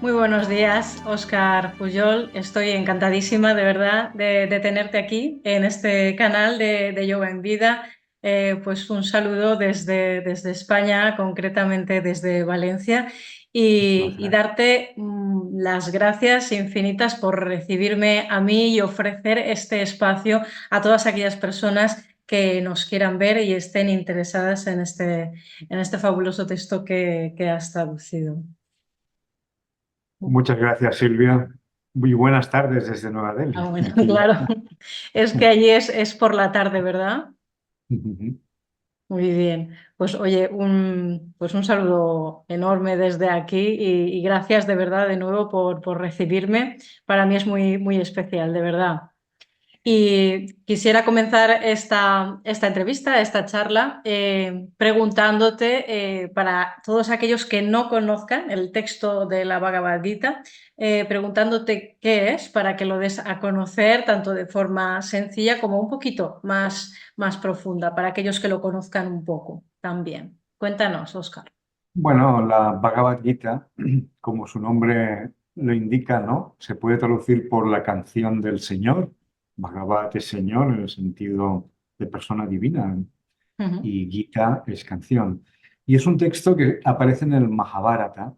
Muy buenos días, Óscar Pujol. Estoy encantadísima, de verdad, de tenerte aquí en este canal de Yoga en Vida. Pues un saludo desde España, concretamente desde Valencia, Un y placer. darte las gracias infinitas por recibirme a mí y ofrecer este espacio a todas aquellas personas que nos quieran ver y estén interesadas en este fabuloso texto que has traducido. Muchas gracias, Silvia. Muy buenas tardes desde Nueva Ah, Delhi. bueno, Aquí ya. claro. Es que allí es por la tarde, ¿verdad? Muy bien. Pues oye, pues un saludo enorme desde aquí y gracias de verdad de nuevo por recibirme. Para mí es muy especial, de verdad. Y quisiera comenzar esta entrevista, esta charla, preguntándote, para todos aquellos que no conozcan el texto de la Bhagavad Gita, preguntándote qué es, para que lo des a conocer tanto de forma sencilla como un poquito más profunda, para aquellos que lo conozcan un poco también. Cuéntanos, Óscar. Bueno, la Bhagavad Gita, como su nombre lo indica, ¿no? Se puede traducir por la canción del Señor. Bhagavad es Señor en el sentido de persona divina Ujú, y Gita es canción. Y es un texto que aparece en el Mahabharata.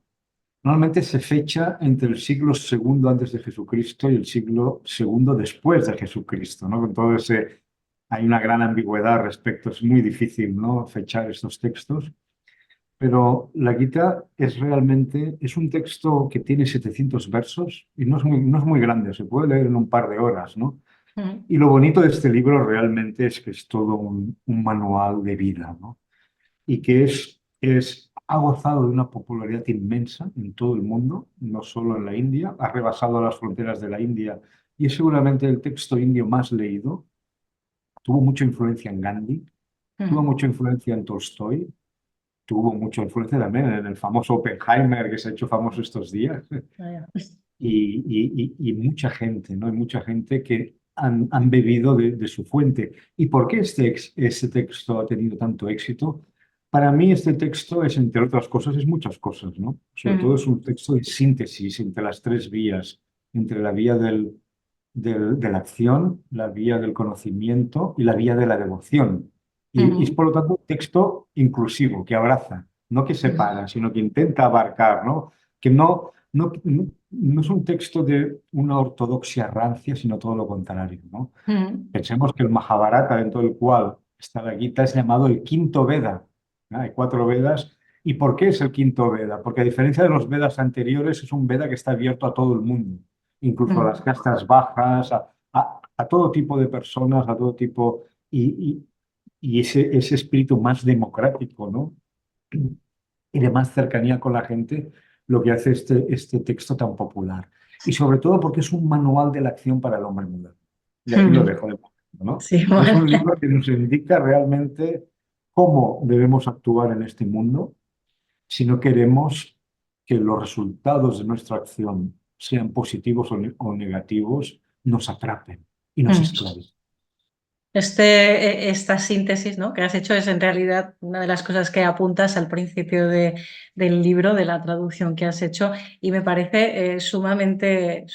Normalmente se fecha entre el siglo segundo antes de Jesucristo y el siglo segundo después de Jesucristo, ¿no? Con todo ese, hay una gran ambigüedad respecto, es muy difícil, ¿no? Fechar estos textos, pero la Gita es realmente, es un texto que tiene 700 versos y no es muy grande, se puede leer en un par de horas, ¿no? ujú, Y lo bonito de este libro realmente es que es todo un manual de vida, ¿no? Y que ha gozado de una popularidad inmensa en todo el mundo, no solo en la India, ha rebasado las fronteras de la India y es seguramente el texto indio más leído. Tuvo mucha influencia en Gandhi, tuvo ujú. mucha influencia en Tolstoy, tuvo mucha influencia también en el famoso Oppenheimer que se ha hecho famoso estos días. Vaya. Y mucha gente, ¿no? Hay mucha gente que han bebido de su fuente. ¿Y por qué este texto ha tenido tanto éxito? Para mí este texto es, entre otras cosas, es muchas cosas, ¿no? Sobre todo Ujú, es un texto de síntesis entre las tres vías, entre la vía de la acción, la vía del conocimiento y la vía de la devoción. Y es, ujú, por lo tanto, un texto inclusivo, que abraza, no que ujú, separa, sino que intenta abarcar, ¿no? Que no es un texto de una ortodoxia rancia, sino todo lo contrario, ¿no? ujú. Pensemos que el Mahabharata, dentro del cual está la Gita, es llamado el quinto Veda, ¿no? Hay cuatro Vedas. ¿Y por qué es el quinto Veda? Porque a diferencia de los Vedas anteriores, es un Veda que está abierto a todo el mundo, incluso a las Ujú. castas bajas, a todo tipo de personas, a todo tipo, y ese espíritu más democrático, ¿no? Y de más cercanía con la gente, lo que hace este texto tan popular. Y sobre todo porque es un manual de la acción para el hombre moderno. Y aquí lo Ujú. dejo de momento, ¿no? Sí, Es vale. un libro que nos indica realmente cómo debemos actuar en este mundo si no queremos que los resultados de nuestra acción, sean positivos o negativos, nos atrapen y nos Mm. esclavicen. Esta síntesis, ¿no?, que has hecho es en realidad una de las cosas que apuntas al principio del libro, de la traducción que has hecho, y me parece sumamente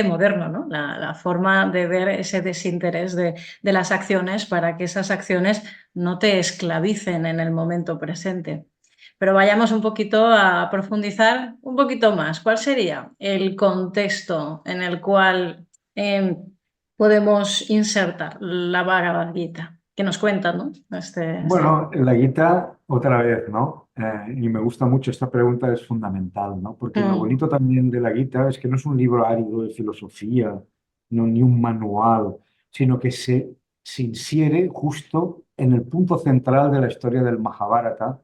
moderno, ¿no? La forma de ver ese desinterés de las acciones para que esas acciones no te esclavicen en el momento presente. Pero vayamos un poquito a profundizar un poquito más. ¿Cuál sería el contexto en el cual podemos insertar la Bhagavad Gita? Que nos cuenta, ¿no? Bueno, la Gita, otra vez, ¿no? Y me gusta mucho esta pregunta, es fundamental, ¿no? Porque lo Mm, bonito también de la Gita es que no es un libro árido de filosofía, no, ni un manual, sino que se insiere justo en el punto central de la historia del Mahabharata,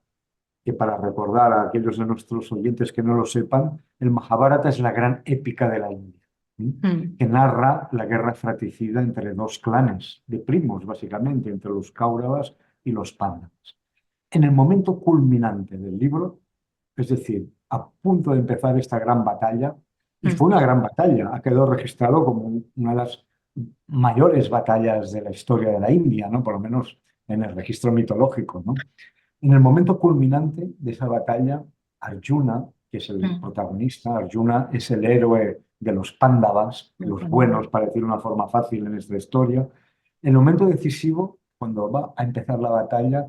que para recordar a aquellos de nuestros oyentes que no lo sepan, el Mahabharata es la gran épica de la India, ¿m? mm, Que narra la guerra fratricida entre dos clanes de primos, básicamente, entre los Kauravas y los Pándavas. En el momento culminante del libro, es decir, a punto de empezar esta gran batalla, y fue mm, una gran batalla, ha quedado registrado como una de las mayores batallas de la historia de la India, ¿no? Por lo menos en el registro mitológico, ¿no? En el momento culminante de esa batalla, Arjuna que es el protagonista. Arjuna es el héroe de los Pándavas, los buenos, para decir una forma fácil en esta historia. En el momento decisivo, cuando va a empezar la batalla,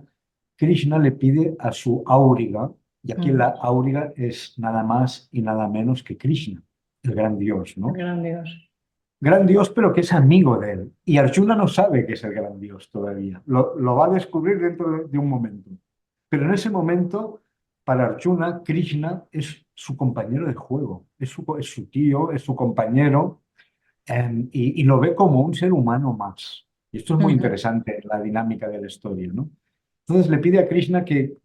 Krishna le pide a su áuriga, y aquí la áuriga es nada más y nada menos que Krishna, el gran Dios, ¿no? El gran Dios. Gran Dios, pero que es amigo de él. Y Arjuna no sabe que es el gran Dios todavía. Lo va a descubrir dentro de un momento. Pero en ese momento, para Arjuna, Krishna es su compañero de juego, es su tío, es su compañero, y lo ve como un ser humano más. Y esto es muy interesante, la dinámica de la historia, ¿no? Entonces le pide a Krishna que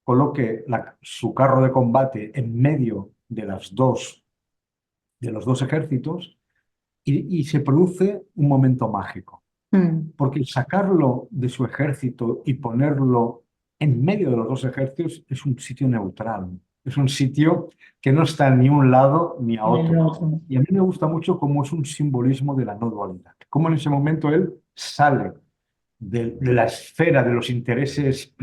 coloque su carro de combate en medio de de los dos ejércitos y se produce un momento mágico. Porque sacarlo de su ejército y ponerlo en medio de los dos ejércitos es un sitio neutral. Es un sitio que no está ni a un lado ni a otro. Y a mí me gusta mucho cómo es un simbolismo de la no dualidad. Cómo en ese momento él sale de la esfera de los intereses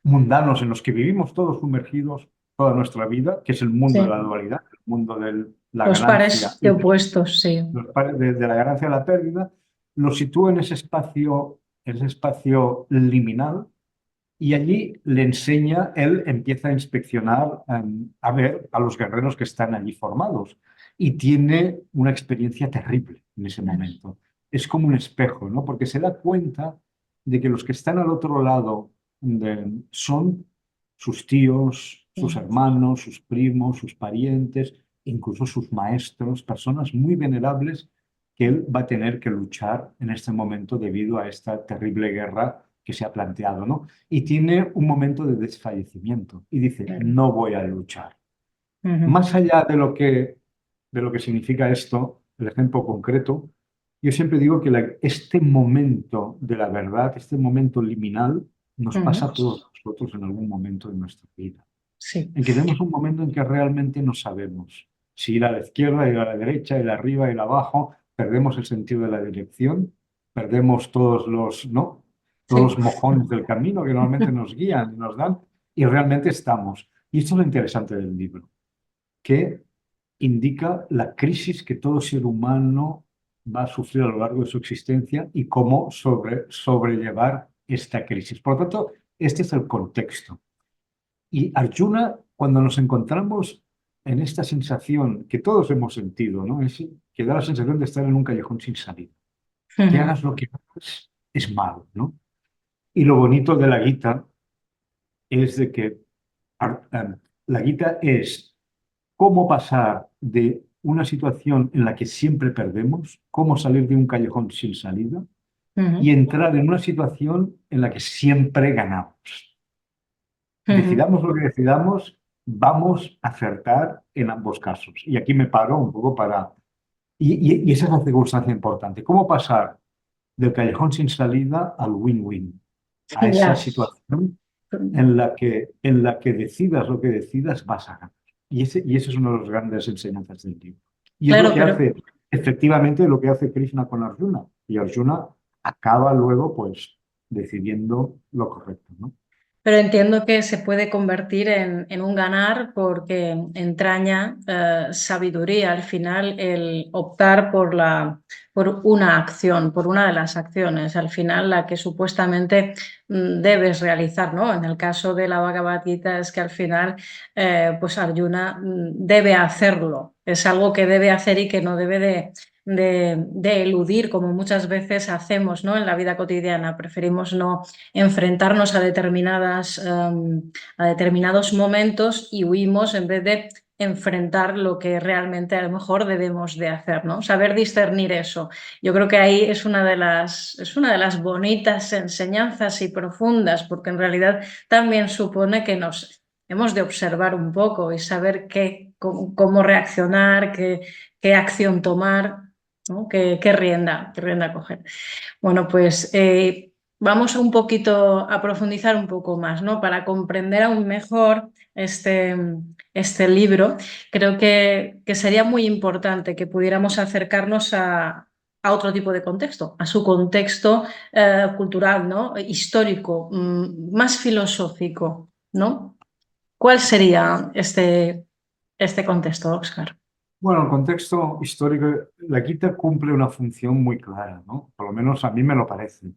mundanos en los que vivimos todos sumergidos toda nuestra vida, que es el mundo de la dualidad, el mundo de la Los ganancia, pares de opuestos, sí. de la ganancia a la pérdida, lo sitúa en ese espacio liminal, y allí le enseña, él empieza a inspeccionar, a ver a los guerreros que están allí formados, y tiene una experiencia terrible en ese momento. Es como un espejo, ¿no? Porque se da cuenta de que los que están al otro lado son sus tíos, sus hermanos, sus primos, sus parientes, incluso sus maestros, personas muy venerables que él va a tener que luchar en este momento debido a esta terrible guerra que se ha planteado, ¿no? Y tiene un momento de desfallecimiento y dice, no voy a luchar. Más allá de lo que significa esto, el ejemplo concreto, yo siempre digo que este momento de la verdad, este momento liminal, nos pasa a todos nosotros en algún momento de nuestra vida. Sí. En que tenemos un momento en que realmente no sabemos si ir a la izquierda, ir a la derecha, ir arriba, ir abajo, perdemos el sentido de la dirección, perdemos ¿no? Todos los mojones del camino que normalmente nos guían, nos dan, y realmente estamos. Y esto es lo interesante del libro, que indica la crisis que todo ser humano va a sufrir a lo largo de su existencia y cómo sobrellevar esta crisis. Por lo tanto, este es el contexto. Y Arjuna, cuando nos encontramos en esta sensación que todos hemos sentido, ¿no? Que da la sensación de estar en un callejón sin salida. Que hagas lo que hagas es malo, ¿no? Y lo bonito de la Gita es de que la Gita es cómo pasar de una situación en la que siempre perdemos, cómo salir de un callejón sin salida y entrar en una situación en la que siempre ganamos. Decidamos lo que decidamos, vamos a acertar en ambos casos. Y aquí me paro un poco para... Y esa es la circunstancia importante. ¿Cómo pasar del callejón sin salida al win-win? A esa situación en la que decidas lo que decidas, vas a ganar. Y ese es uno de los grandes enseñanzas del libro. Y es lo que hace, efectivamente, lo que hace Krishna con Arjuna. Y Arjuna acaba luego, pues, decidiendo lo correcto, ¿no? Pero entiendo que se puede convertir en un ganar porque entraña sabiduría al final el optar por una acción, por una de las acciones, al final la que supuestamente debes realizar, ¿no? En el caso de la Bhagavad Gita es que al final pues Arjuna debe hacerlo, es algo que debe hacer y que no debe de eludir, como muchas veces hacemos, ¿no? En la vida cotidiana. Preferimos no enfrentarnos a determinados momentos y huimos en vez de enfrentar lo que realmente a lo mejor debemos de hacer, ¿no? Saber discernir eso. Yo creo que ahí es una de las bonitas enseñanzas y profundas, porque en realidad también supone que nos hemos de observar un poco y saber cómo reaccionar, qué acción tomar, ¿no? Qué rienda coger. Bueno, pues vamos un poquito a profundizar un poco más, ¿no? Para comprender aún mejor este libro, creo que sería muy importante que pudiéramos acercarnos a otro tipo de contexto, a su contexto cultural, ¿no? Histórico, más filosófico, ¿no? ¿Cuál sería este contexto, Óscar? Bueno, el contexto histórico, la Gita cumple una función muy clara, ¿no? Por lo menos a mí me lo parece.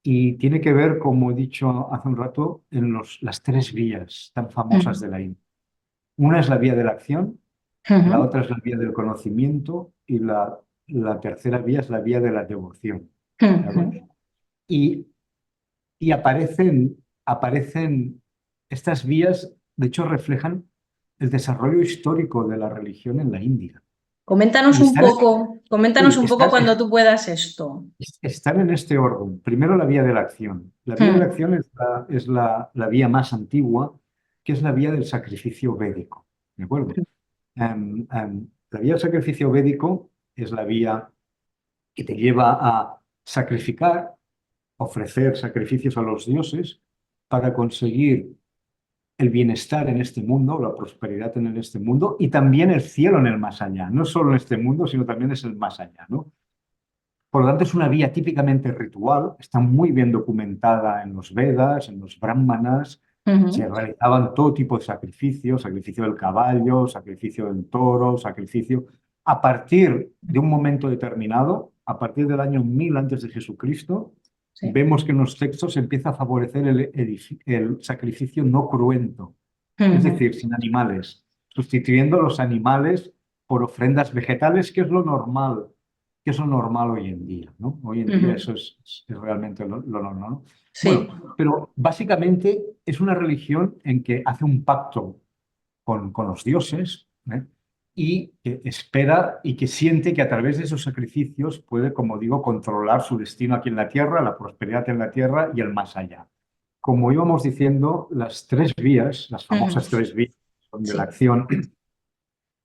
Y tiene que ver, como he dicho hace un rato, en las tres vías tan famosas Ujú, de la India. Una es la vía de la acción, la ujú, otra es la vía del conocimiento y la tercera vía es la vía de la devoción. ¿De acuerdo? ujú. Y, y aparecen estas vías, de hecho, reflejan el desarrollo histórico de la religión en la India. Coméntanos Y un poco, coméntanos sí, un poco cuando tú puedas esto. están en este orden. Primero la vía de la acción. La vía de la Mm, acción es la vía más antigua, que es la vía del sacrificio védico. ¿De acuerdo? La vía del sacrificio védico es la vía que te lleva a sacrificar, ofrecer sacrificios a los dioses para conseguir el bienestar en este mundo, la prosperidad en este mundo y también el cielo en el más allá. No solo en este mundo, sino también es el más allá, ¿no? Por lo tanto, es una vía típicamente ritual, está muy bien documentada en los Vedas, en los Brahmanas. Se ujú, realizaban todo tipo de sacrificios, sacrificio del caballo, sacrificio del toro, sacrificio. A partir de un momento determinado, a partir del año 1000 antes de Jesucristo, sí. vemos que en los textos se empieza a favorecer el sacrificio no cruento, es Ujú, decir, sin animales, sustituyendo los animales por ofrendas vegetales, que es lo normal hoy en día, ¿no? Hoy en día ujú. eso es realmente lo normal, ¿no? Sí. Bueno, pero básicamente es una religión en que hace un pacto con los dioses, ¿eh? Y que espera y que siente que a través de esos sacrificios puede, como digo, controlar su destino aquí en la tierra, la prosperidad en la tierra y el más allá. Como íbamos diciendo, las tres vías, las Ujú, famosas tres vías son de la sí. acción,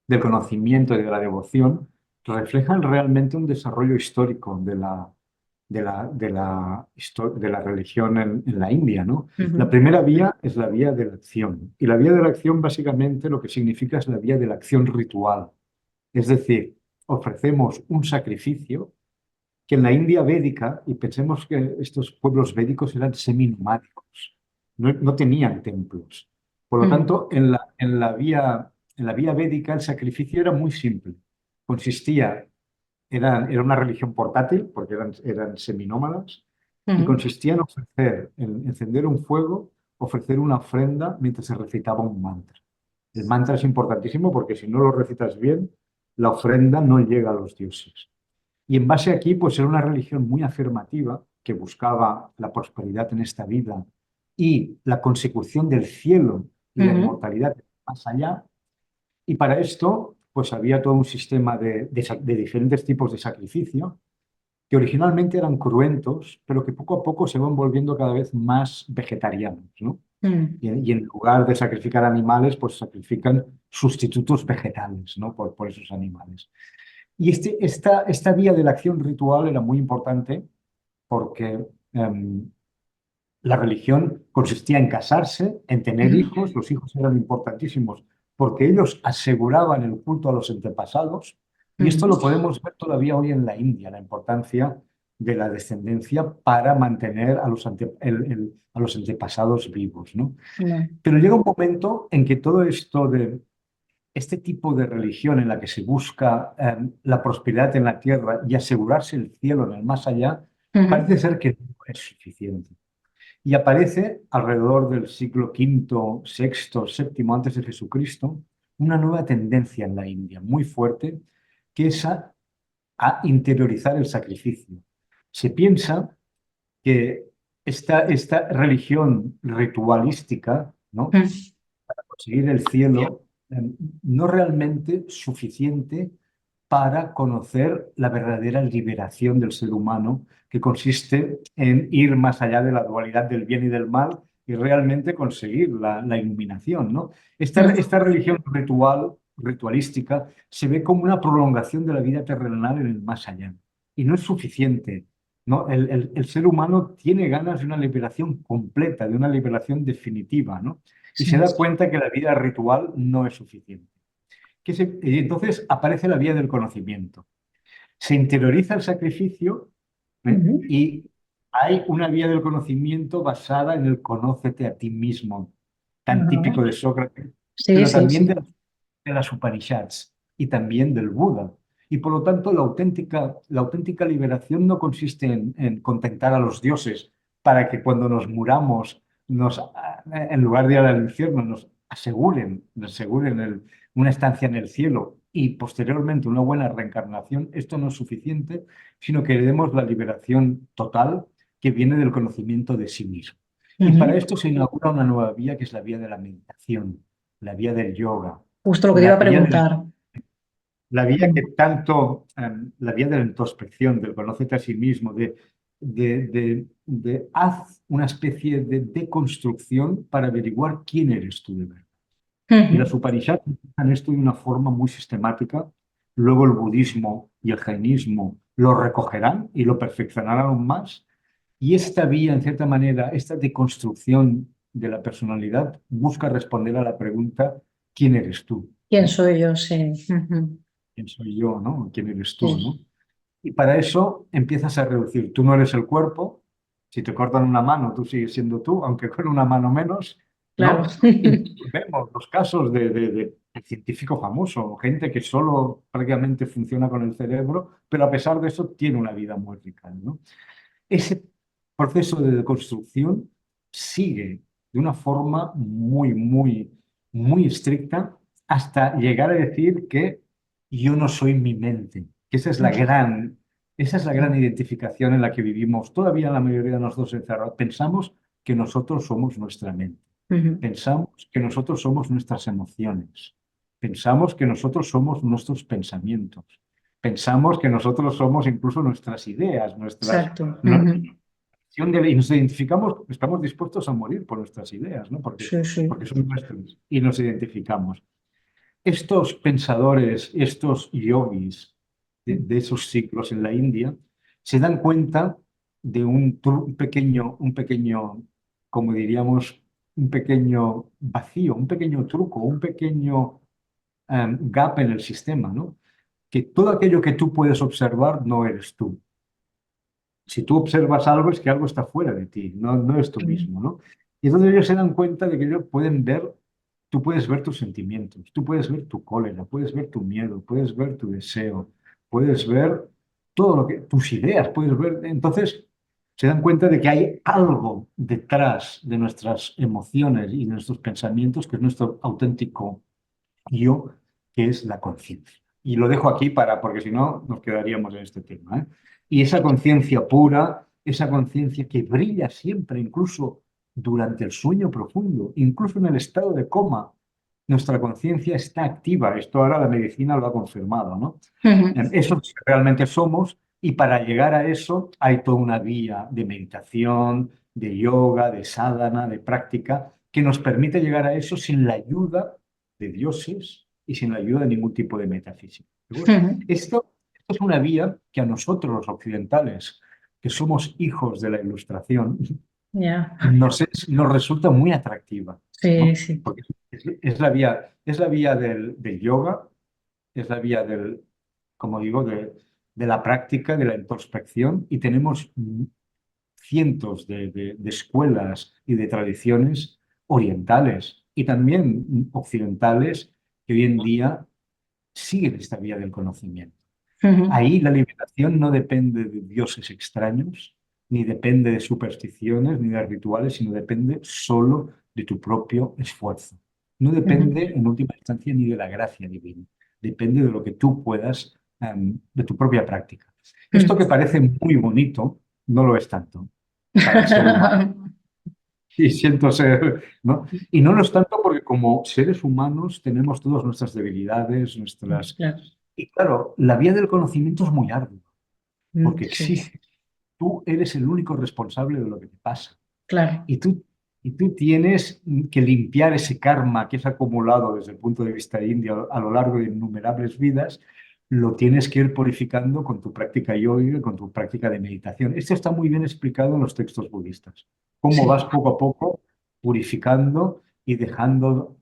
del conocimiento y de la devoción, reflejan realmente un desarrollo histórico de la religión en la India, ¿no? La Ujú, primera vía es la vía de la acción. Y la vía de la acción básicamente lo que significa es la vía de la acción ritual. Es decir, ofrecemos un sacrificio que en la India védica, y pensemos que estos pueblos védicos eran seminomádicos, no tenían templos. Por lo ujú, tanto, en la vía védica el sacrificio era muy simple. Consistía, era una religión portátil, porque eran seminómadas, y ujú. consistía en encender un fuego, ofrecer una ofrenda mientras se recitaba un mantra. El mantra es importantísimo porque si no lo recitas bien, la ofrenda no llega a los dioses. Y en base aquí, pues era una religión muy afirmativa que buscaba la prosperidad en esta vida y la consecución del cielo y la Ujú, inmortalidad más allá. Y para esto, pues había todo un sistema de diferentes tipos de sacrificio que originalmente eran cruentos, pero que poco a poco se van volviendo cada vez más vegetarianos, ¿no? ujú, Y en lugar de sacrificar animales, pues sacrifican sustitutos vegetales, ¿no? Por esos animales. Y esta vía de la acción ritual era muy importante porque la religión consistía en casarse, en tener ujú. hijos, los hijos eran importantísimos porque ellos aseguraban el culto a los antepasados, y esto Ujú. lo podemos ver todavía hoy en la India, la importancia de la descendencia para mantener a los antepasados vivos, ¿no? No. Pero llega un momento en que todo esto de este tipo de religión en la que se busca la prosperidad en la tierra y asegurarse el cielo en el más allá, Ujú, parece ser que no es suficiente. Y aparece alrededor del siglo V, VI, VII antes de Jesucristo una nueva tendencia en la India muy fuerte, que es a interiorizar el sacrificio. Se piensa que esta religión ritualística, ¿no? ujú. Conseguir el cielo, no realmente suficiente para conocer la verdadera liberación del ser humano, que consiste en ir más allá de la dualidad del bien y del mal y realmente conseguir la iluminación, ¿no? Esta religión ritualística, se ve como una prolongación de la vida terrenal en el más allá. Y no es suficiente, ¿no? El ser humano tiene ganas de una liberación completa, de una liberación definitiva, ¿no? Y se Sí. da cuenta que la vida ritual no es suficiente. Y entonces aparece la vía del conocimiento. Se interioriza el sacrificio, ¿eh? Ujú, Y hay una vía del conocimiento basada en el conócete a ti mismo. tan Ajá. típico de Sócrates, Sí, pero sí, también sí. de las Upanishads y también del Buda. Y por lo tanto, la auténtica liberación no consiste en contentar a los dioses para que cuando nos muramos, en lugar de ir al infierno, nos aseguren una estancia en el cielo y posteriormente una buena reencarnación. Esto no es suficiente, sino que demos la liberación total que viene del conocimiento de sí mismo. Y para Ujú. esto se inaugura una nueva vía que es la vía de la meditación, la vía del yoga, Justo lo que te iba la a vía del preguntar. la vía que Mm. tanto, la vía de la introspección, del conocerte a sí mismo, de haz una especie de deconstrucción para averiguar quién eres tú de verdad. Y las Ujú. Upanishads hacen esto de una forma muy sistemática. Luego el budismo y el jainismo lo recogerán y lo perfeccionarán aún más. Y esta vía, en cierta manera, esta deconstrucción de la personalidad busca responder a la pregunta, ¿quién eres tú? ¿Quién ¿No? soy yo? Sí. Ujú. ¿Quién soy yo? ¿No? ¿Quién eres tú? ¿no? Sí, Y para eso empiezas a reducir. Tú no eres el cuerpo. Si te cortan una mano, tú sigues siendo tú, aunque con una mano menos, claro. ¿no? Y vemos los casos de científico famoso, gente que solo prácticamente funciona con el cerebro, pero a pesar de eso tiene una vida muy rica, ¿no? Ese proceso de deconstrucción sigue de una forma muy, muy, muy estricta hasta llegar a decir que yo no soy mi mente, que esa es la gran identificación en la que vivimos todavía la mayoría de nosotros encerrados. Pensamos que nosotros somos nuestra mente, Ujú. pensamos que nosotros somos nuestras emociones, pensamos que nosotros somos nuestros pensamientos, pensamos que nosotros somos incluso nuestras ideas, Exacto. no- Ujú. y nos identificamos, estamos dispuestos a morir por nuestras ideas, ¿no? Porque, Sí, sí. porque son nuestras y nos identificamos. Estos pensadores, estos yogis de esos siglos en la India, se dan cuenta de un pequeño, como diríamos, un pequeño vacío, un pequeño truco, un pequeño gap en el sistema, ¿no? Que todo aquello que tú puedes observar no eres tú. Si tú observas algo es que algo está fuera de ti, no es tú Ujú. mismo, ¿no? Y entonces ellos se dan cuenta de que ellos pueden ver, tú puedes ver tus sentimientos, tú puedes ver tu cólera, puedes ver tu miedo, puedes ver tu deseo, puedes ver todo lo que, tus ideas, puedes ver. Entonces se dan cuenta de que hay algo detrás de nuestras emociones y de nuestros pensamientos que es nuestro auténtico yo, que es la conciencia. Y lo dejo aquí porque si no nos quedaríamos en este tema, ¿eh? Y esa conciencia pura, esa conciencia que brilla siempre, incluso durante el sueño profundo, incluso en el estado de coma, nuestra conciencia está activa. Esto ahora la medicina lo ha confirmado, ¿no? Ujú. Eso es lo que realmente somos y para llegar a eso hay toda una vía de meditación, de yoga, de sadhana, de práctica, que nos permite llegar a eso sin la ayuda de dioses y sin la ayuda de ningún tipo de metafísica. Ujú. Esto es una vía que a nosotros los occidentales, que somos hijos de la Ilustración, Ya. nos resulta muy atractiva, Sí, ¿no? sí. Porque es la vía del yoga, es la vía como digo, de la práctica, de la introspección, y tenemos cientos de escuelas y de tradiciones orientales y también occidentales que hoy en día siguen esta vía del conocimiento. Ujú. Ahí la liberación no depende de dioses extraños, ni depende de supersticiones, ni de rituales, sino depende solo de tu propio esfuerzo. No Ujú. depende en última instancia ni de la gracia divina, depende de lo que tú puedas, de tu propia práctica. Esto que Ujú. parece muy bonito, no lo es tanto para el ser humano. Y siento ser, ¿no? Y no lo es tanto porque como seres humanos tenemos todas nuestras debilidades, nuestras... Claro. Y claro, la vía del conocimiento es muy ardua, porque Sí, exige, tú eres el único responsable de lo que te pasa. claro. Y tú tienes que limpiar ese karma que es acumulado desde el punto de vista indio a lo largo de innumerables vidas, lo tienes que ir purificando con tu práctica yoga, con tu práctica de meditación. Esto está muy bien explicado en los textos budistas. Cómo Sí. vas poco a poco purificando y dejando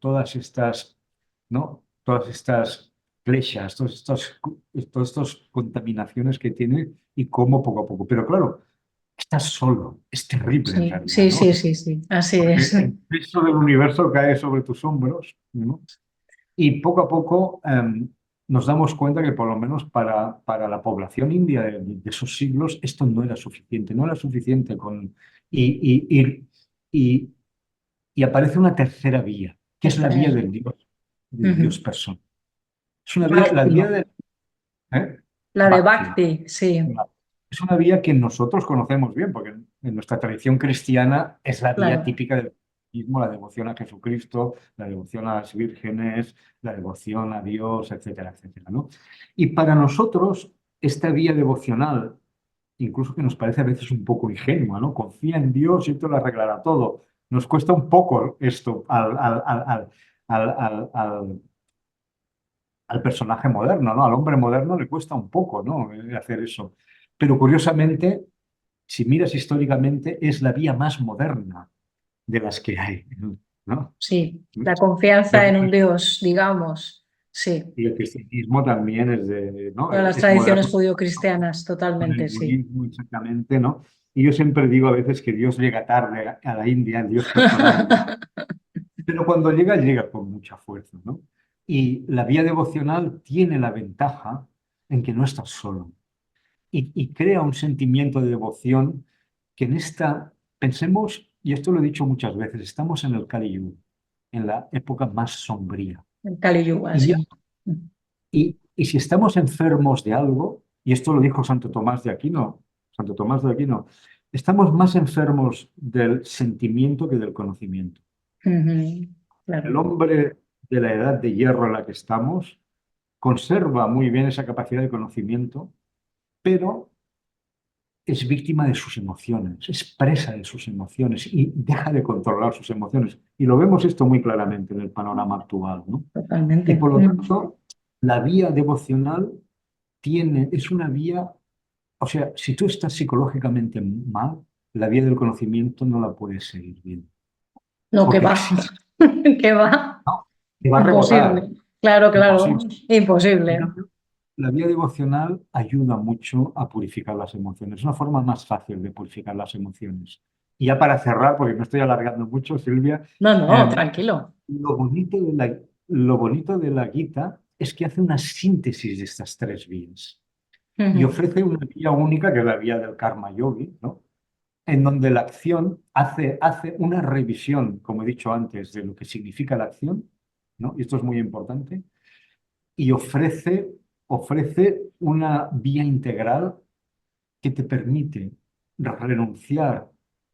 ¿no? Todas estas flechas, todas estas contaminaciones que tiene y cómo poco a poco. Pero claro, estás solo. Es terrible en Sí, realidad, sí, ¿no? sí, sí, sí, así Porque es. el peso del universo cae sobre tus hombros, ¿no? Y poco a poco nos damos cuenta que por lo menos para la población india de esos siglos esto no era suficiente, no era suficiente con... Y, y, y, y- y aparece una tercera vía, que es la Esta vía es. del Dios Ujú. persona. Es una vía, la Bhakti, vía del ¿eh? la de Bhakti. Bhakti, sí, Es una vía que nosotros conocemos bien, porque en nuestra tradición cristiana es la vía claro. típica del cristianismo, la devoción a Jesucristo, la devoción a las vírgenes, la devoción a Dios, etcétera, etcétera, ¿no? Y para nosotros, esta vía devocional, incluso que nos parece a veces un poco ingenua, ¿no? Confía en Dios y esto lo arreglará todo. Nos cuesta un poco esto al al personaje moderno, ¿no? Al hombre moderno le cuesta un poco, ¿no? Hacer eso. Pero curiosamente, si miras históricamente, es la vía más moderna de las que hay, ¿no? Sí, la confianza en un Dios, digamos, sí. Y el cristianismo también es de, ¿no? Todas las Es tradiciones moderno judio-cristianas, con el totalmente, sí. budismo exactamente, ¿no? Y yo siempre digo a veces que Dios llega tarde a la India, el Dios personal, pero cuando llega, llega con mucha fuerza, ¿no? Y la vía devocional tiene la ventaja en que no estás solo. Y crea un sentimiento de devoción que en esta, pensemos, y esto lo he dicho muchas veces, estamos en el Kali Yuga, en la época más sombría. En Kali Yuga, Y, sí. y si estamos enfermos de algo, y esto lo dijo Santo Tomás de Aquino, estamos más enfermos del sentimiento que del conocimiento. Ujú, claro. El hombre de la edad de hierro en la que estamos conserva muy bien esa capacidad de conocimiento, pero es víctima de sus emociones, es presa de sus emociones y deja de controlar sus emociones. Y lo vemos esto muy claramente en el panorama actual, ¿no? Y Totalmente. por lo tanto, la vía devocional es una vía, o sea, si tú estás psicológicamente mal, la vía del conocimiento no la puedes seguir bien, No, que porque va, existe, que va. ¿no? Te va a rebotar, Imposible. Claro, claro. imposible. En Imposible. cambio, la vía devocional ayuda mucho a purificar las emociones. Es una forma más fácil de purificar las emociones. Y ya para cerrar, porque me estoy alargando mucho, Silvia, No, no, eh, tranquilo. lo bonito de la Gita es que hace una síntesis de estas tres vías y Ujú, ofrece una vía única, que es la vía del karma yogi, ¿no? En donde la acción hace una revisión, como he dicho antes, de lo que significa la acción, ¿no? Y esto es muy importante y ofrece una vía integral que te permite renunciar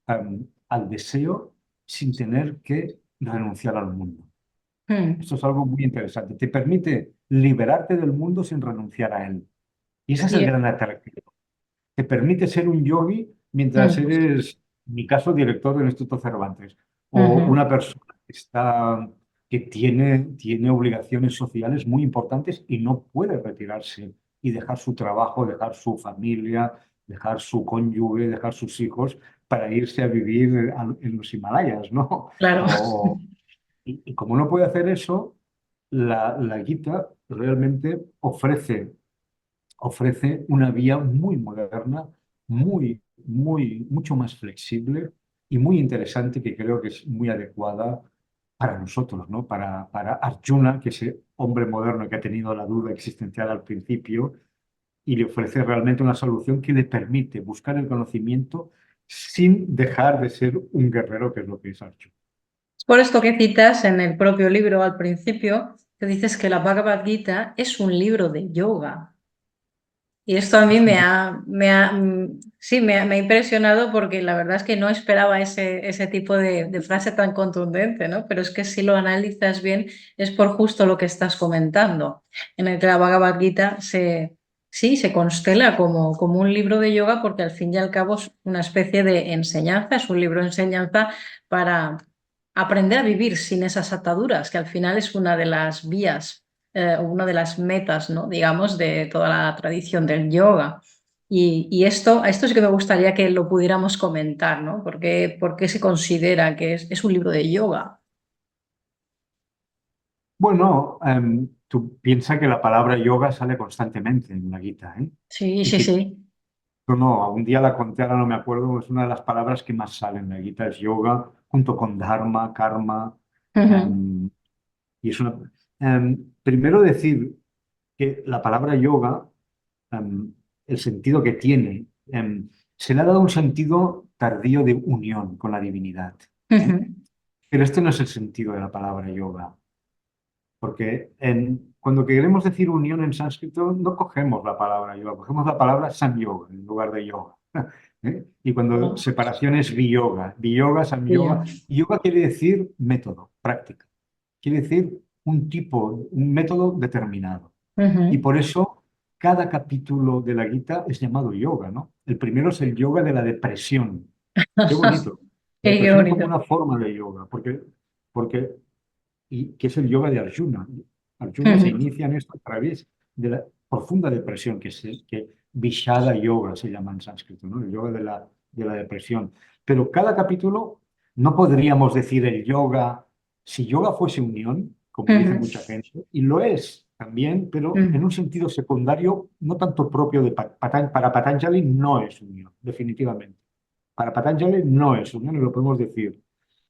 al deseo sin tener que renunciar al mundo. ujú. Esto es algo muy interesante. Te permite liberarte del mundo sin renunciar a él. Y ese es el Y, gran atractivo. Te permite ser un yogi mientras ujú, eres, en mi caso, director del Instituto Cervantes, o ujú. una persona que tiene obligaciones sociales muy importantes y no puede retirarse y dejar su trabajo, dejar su familia, dejar su cónyuge, dejar sus hijos para irse a vivir en los Himalayas, ¿no? Claro. Y como no puede hacer eso, la Gita realmente ofrece una vía muy moderna, mucho más flexible y muy interesante que creo que es muy adecuada para nosotros, ¿no? Para Arjuna, que es ese hombre moderno que ha tenido la duda existencial al principio y le ofrece realmente una solución que le permite buscar el conocimiento sin dejar de ser un guerrero, que es lo que es Arjuna. Es por esto que citas en el propio libro al principio, que dices que la Bhagavad Gita es un libro de yoga. Y esto a mí Es un- sí, me ha impresionado porque la verdad es que no esperaba ese tipo de frase tan contundente, ¿no? Pero es que si lo analizas bien es por justo lo que estás comentando, en el que la Bhagavad Gita sí, se constela como un libro de yoga porque al fin y al cabo es una especie de enseñanza, es un libro de enseñanza para aprender a vivir sin esas ataduras, que al final es una de las vías una de las metas, ¿no? Digamos, de toda la tradición del yoga. Y esto sí que me gustaría que lo pudiéramos comentar, ¿no? ¿Por qué se considera que es un libro de yoga? Bueno, tú piensas que la palabra yoga sale constantemente en la Gita, ¿eh? Sí, Y sí, que sí. No, un día la conté, ahora no me acuerdo, es una de las palabras que más salen en la Gita, es yoga, junto con dharma, karma. Ujú, em, y es una... primero decir que la palabra yoga, el sentido que tiene, se le ha dado un sentido tardío de unión con la divinidad. ¿Eh? ujú. Pero este no es el sentido de la palabra yoga, porque cuando queremos decir unión en sánscrito no cogemos la palabra yoga, cogemos la palabra samyoga en lugar de yoga. ¿Eh? Y cuando Oh, separación es viyoga, viyoga, y yo. samyoga. Yoga quiere decir método, práctica. Quiere decir un método determinado. Y Ujú. por eso cada capítulo de la Gita es llamado yoga, ¿no? El primero es el yoga de la depresión. Qué bonito. La Qué depresión como bonito. una forma de yoga, porque y que es el yoga de Arjuna. Arjuna se Ujú, inicia en esto a través de la profunda depresión, que Vishada Yoga se llama en sánscrito, ¿no? El yoga de la depresión. Pero cada capítulo no podríamos decir el yoga, si yoga fuese unión, como dice ujú, mucha gente, y lo es también, pero en ujú. un sentido secundario, no tanto propio de para Patanjali, no es unión, definitivamente. Para Patanjali no es unión, y lo podemos decir.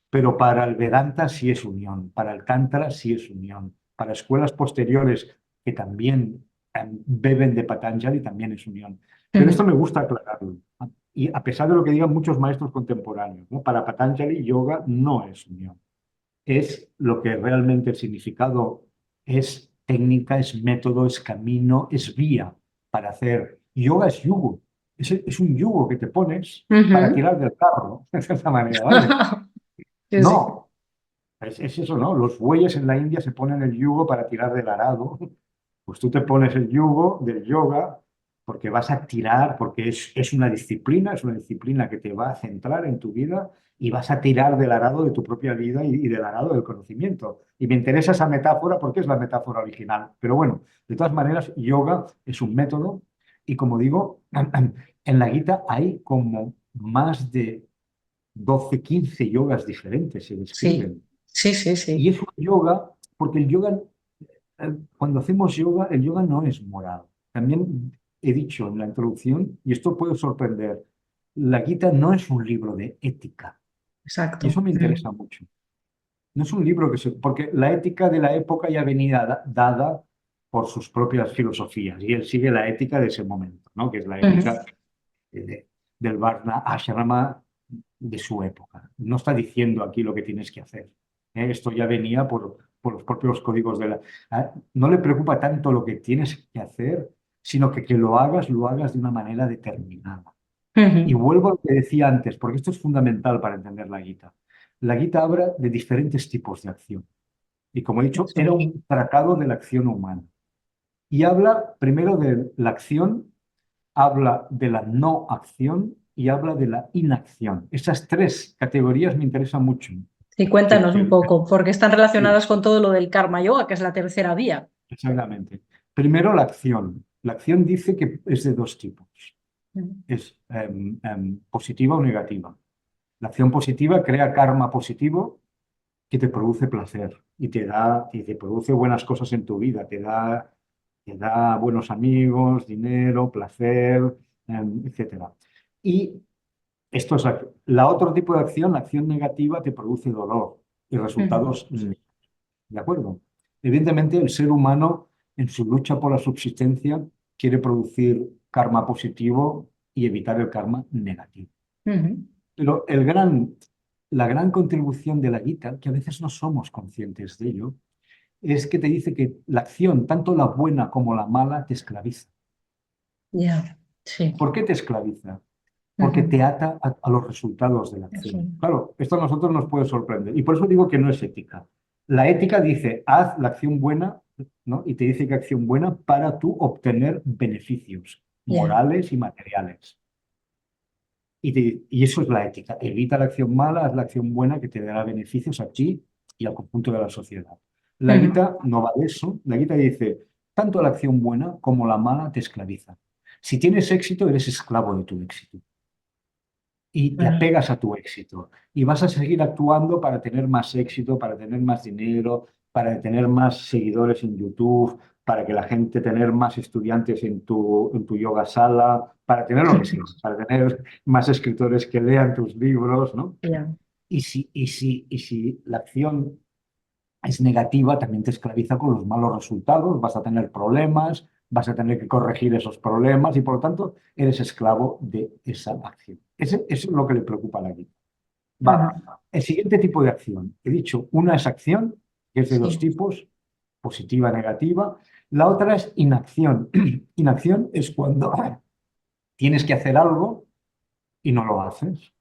Pero para el Vedanta sí es unión, para el Tantra sí es unión, para escuelas posteriores que también beben de Patanjali también es unión. Pero esto Ujú. me gusta aclararlo. Y a pesar de lo que digan muchos maestros contemporáneos, ¿no? Para Patanjali yoga no es unión. Es lo que realmente el significado es técnica, es método, es camino, es vía para hacer. Yoga es yugo. Es un yugo que te pones para Ujú. tirar del carro, de esa manera, ¿vale? Sí, sí. No, es eso, ¿no? Los bueyes en la India se ponen el yugo para tirar del arado. Pues tú te pones el yugo del yoga porque vas a tirar, porque es una disciplina que te va a centrar en tu vida y vas a tirar del arado de tu propia vida y del arado del conocimiento. Y me interesa esa metáfora porque es la metáfora original. Pero bueno, de todas maneras, yoga es un método y como digo, en la Gita hay como más de 12 15 yogas diferentes se Sí, describen. sí, sí, Y sí. es un yoga, porque el yoga, cuando hacemos yoga, el yoga no es moral. También he dicho en la introducción, y esto puede sorprender, la Gita no es un libro de ética. Y Exacto. eso me Mm. interesa mucho. No es un libro porque la ética de la época ya venía dada por sus propias filosofías, y él sigue la ética de ese momento, ¿no? Que es la Ujú. ética del Varna Ashrama de su época. No está diciendo aquí lo que tienes que hacer. Esto ya venía por los propios códigos de la... No le preocupa tanto lo que tienes que hacer, sino que lo hagas de una manera determinada. Y Ujú. vuelvo a lo que decía antes, porque esto es fundamental para entender la Gita. La Gita habla de diferentes tipos de acción. Y como he dicho, Eso era es. un tratado de la acción humana. Y habla primero de la acción, habla de la no acción y habla de la inacción. Esas tres categorías me interesan mucho. Sí, Que, cuéntanos un que- poco, porque están sí, relacionadas con todo lo del karma yoga, que es la tercera vía. exactamente. Primero, la acción. La acción dice que es de dos tipos. Ujú. Es positiva o negativa. La acción positiva crea karma positivo que te produce placer y te produce buenas cosas en tu vida. Te da buenos amigos, dinero, placer, etcétera. Y esto es la otro tipo de acción, la acción negativa, te produce dolor y Ujú. resultados negativos. ¿De acuerdo? Evidentemente, el ser humano, en su lucha por la subsistencia, quiere producir karma positivo y evitar el karma negativo. Ujú. Pero la gran contribución de la Gita, que a veces no somos conscientes de ello, es que te dice que la acción, tanto la buena como la mala, te esclaviza. Ya, sí. ¿Por qué te esclaviza? Porque Ujú. te ata a los resultados de la Eso. acción. Claro, esto a nosotros nos puede sorprender y por eso digo que no es ética. La ética dice, haz la acción buena, ¿no? Y te dice que acción buena para tú obtener beneficios Ya. morales y materiales. Y eso es la ética. Evita la acción mala, haz la acción buena que te dará beneficios a ti y al conjunto de la sociedad. La Ujú. Gita no va de eso. La Gita dice, tanto la acción buena como la mala te esclaviza. Si tienes éxito, eres esclavo de tu éxito y te Bueno, apegas a tu éxito y vas a seguir actuando para tener más éxito, para tener más dinero, para tener más seguidores en YouTube, para que la gente, tener más estudiantes en tu yoga sala, para tener lo que sea, para tener más escritores que lean tus libros, ¿no? Ya. Y si la acción es negativa, también te esclaviza con los malos resultados, vas a tener problemas, vas a tener que corregir esos problemas y por lo tanto eres esclavo de esa acción. Eso es lo que le preocupa a la guía. Ajá. Va, el siguiente tipo de acción. He dicho, una es acción, que es de dos Sí. tipos, positiva, negativa. La otra es inacción. Inacción es cuando tienes que hacer algo y no lo haces.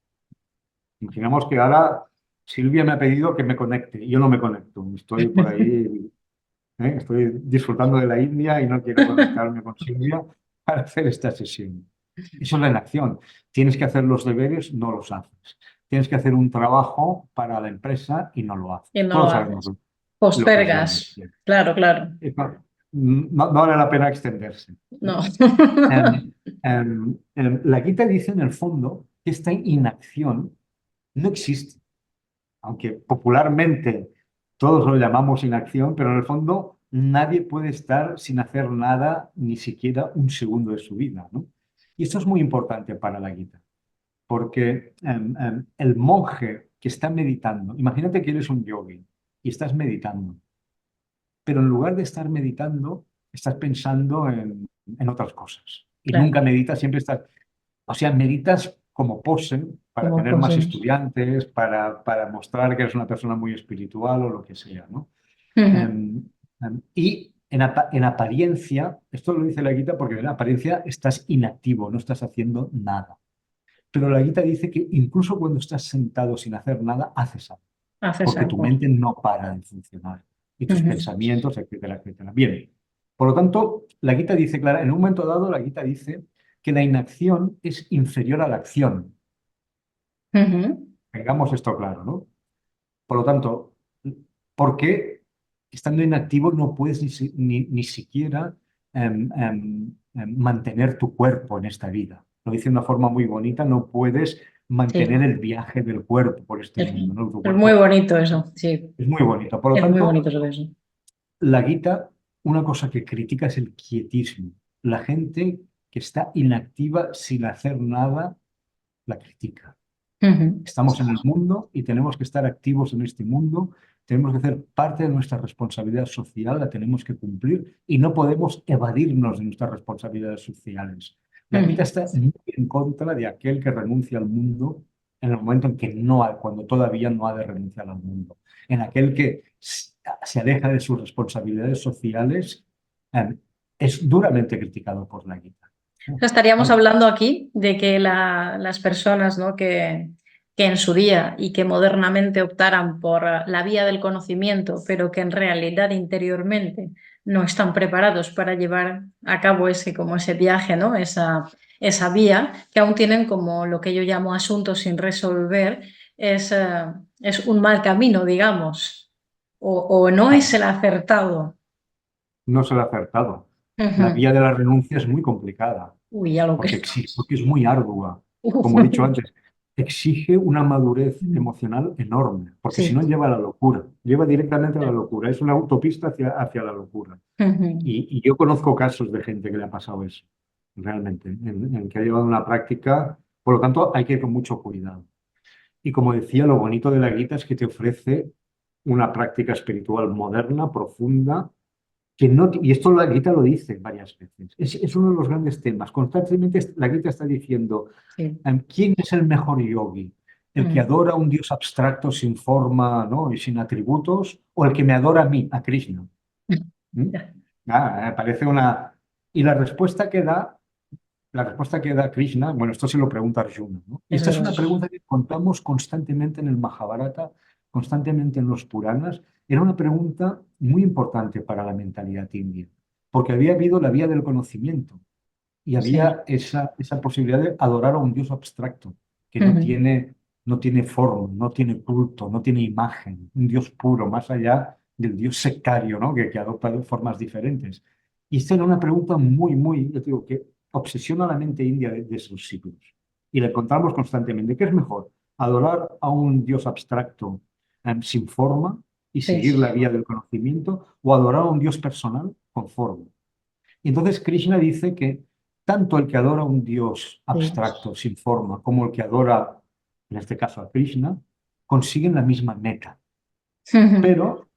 Imaginemos que ahora Silvia me ha pedido que me conecte y yo no me conecto. Estoy por ahí, estoy disfrutando de la India y no quiero conectarme con Silvia para hacer esta sesión. Eso es la inacción. Tienes que hacer los deberes, no los haces. Tienes que hacer un trabajo para la empresa y no lo haces. Y no lo Todos sabemos haces. lo que es la Postergas. inacción. Claro, claro. No vale la pena extenderse. No. La Gita dice en el fondo que esta inacción no existe, aunque popularmente todos lo llamamos inacción, pero en el fondo nadie puede estar sin hacer nada ni siquiera un segundo de su vida, ¿no? Y esto es muy importante para la Gita, porque el monje que está meditando, imagínate que eres un yogi y estás meditando, pero en lugar de estar meditando, estás pensando en otras cosas. Y Claro, nunca meditas, siempre estás, o sea, meditas como pose para como tener más posibles. estudiantes, para mostrar que eres una persona muy espiritual o lo que sea, ¿no? Ujú. Y en apariencia, esto lo dice la Gita porque en apariencia estás inactivo, no estás haciendo nada. Pero la Gita dice que incluso cuando estás sentado sin hacer nada, haces algo, Haces porque tu algo. mente no para de funcionar y tus Ujú. pensamientos, etcétera, etcétera. Bien, por lo tanto, la Gita dice, clara, en un momento dado, la Gita dice que la inacción es inferior a la acción. Ujú. Tengamos esto claro, ¿no? Por lo tanto, ¿por qué estando inactivo no puedes ni siquiera mantener tu cuerpo en esta vida? Lo dice de una forma muy bonita, no puedes mantener Sí. el viaje del cuerpo por este Es, mundo, ¿no? Tu es muy cuerpo bonito eso, sí. es muy bonito. Por lo Es muy tanto, bonito eso. la Gita, una cosa que critica es el quietismo. La gente que está inactiva sin hacer nada, la critica. Ujú. Estamos en el mundo y tenemos que estar activos en este mundo, tenemos que hacer parte de nuestra responsabilidad social, la tenemos que cumplir y no podemos evadirnos de nuestras responsabilidades sociales. La Gita Ujú. está muy en contra de aquel que renuncia al mundo en el momento en que no ha, cuando todavía no ha de renunciar al mundo, en aquel que se aleja de sus responsabilidades sociales, eh, es duramente criticado por la Gita. Estaríamos Vale. hablando aquí de que las personas, ¿no? que en su día y que modernamente optaran por la vía del conocimiento, pero que en realidad interiormente no están preparados para llevar a cabo como ese viaje, ¿no? Esa vía, que aún tienen como lo que yo llamo asuntos sin resolver, es un mal camino, digamos, o no es el acertado. No se lo ha acertado. La Ujú. vía de la renuncia es muy complicada Uy, ya lo porque, creo. porque es muy ardua. Como he dicho antes, exige una madurez emocional enorme, porque si Sí. no lleva a la locura, lleva directamente a la locura. Es una autopista hacia la locura. Ujú. Y yo conozco casos de gente que le ha pasado eso, realmente, en que ha llevado una práctica. Por lo tanto, hay que ir con mucho cuidado. Y como decía, lo bonito de la Gita es que te ofrece una práctica espiritual moderna, profunda, que no, y esto la Gita lo dice varias veces, es uno de los grandes temas. Constantemente la Gita está diciendo, Sí. ¿quién es el mejor yogi? ¿El que Mm. adora a un dios abstracto sin forma, ¿no? y sin atributos? ¿O el que me adora a mí, a Krishna? ¿Mm? Ya. Parece una... Y la respuesta que da Krishna, bueno, esto se lo pregunta Arjuna, ¿no? Y Es esta es verdad. una pregunta que contamos constantemente en el Mahabharata, constantemente en los Puranas. Era una pregunta muy importante para la mentalidad india, porque había habido la vía del conocimiento y Sí. había esa posibilidad de adorar a un Dios abstracto, que Ujú. no tiene forma, no tiene culto, no tiene imagen, un Dios puro, más allá del Dios sectario, ¿no? que adopta formas diferentes. Y esta era una pregunta muy, muy, yo digo, que obsesiona a la mente india de esos siglos. Y la encontramos constantemente. ¿Qué es mejor? ¿Adorar a un Dios abstracto sin forma? y Sí. seguir la vía del conocimiento, o adorar a un Dios personal con forma. Y entonces Krishna dice que tanto el que adora a un Dios Sí. abstracto, sin forma, como el que adora, en este caso a Krishna, consiguen la misma meta. Pero